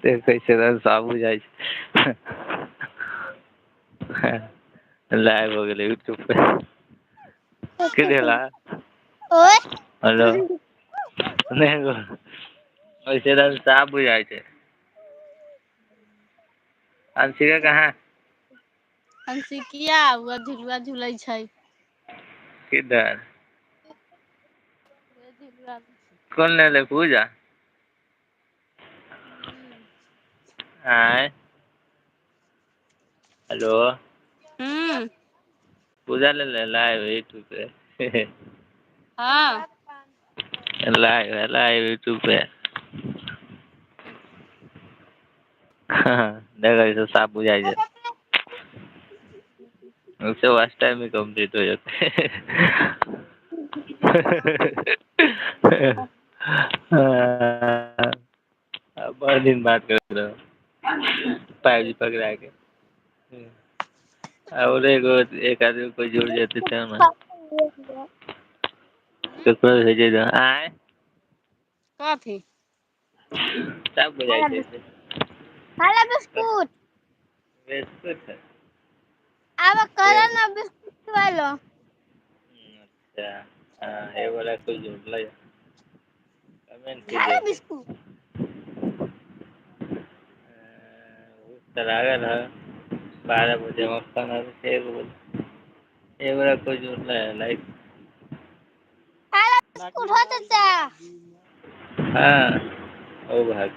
તે कैसे साबु જાય છે લાઈવ हो गेले यूट्यूब पे के देला ओए हेलो नहीं वैसे तो साबु જાય છે अंशिका कहाँ अंशिकिया हुआ झुलवा झुलै छै किधर कौन ले ले पूजा आय हेलो पूजा ले ले लाइव यूट्यूब पे हाँ लाइव यूट्यूब पे देखो इसे साबु જાય છે उसे वाच टाइम ही कंप्लीट हो जाते बहुत दिन बात कर रहे हो 5G पकड़ा के और एक आदमी कोई जुड़ जाते थे ना तो कोई भेजे दो आए कथी सब बुझाई थे खाला बिस्कुट बिस्कुट आवा करा ना बिस्कुट वालो अच्छा हाँ ये वाला कोई जुड़ लो कमेंट खाला कीजिए बिस्कुट लागल है 12 बजे मक्खन और 1 बजे ये वाला कोई जुड़ रहा है लाइक खाला बिस्कुट होता था हाँ ओ भाग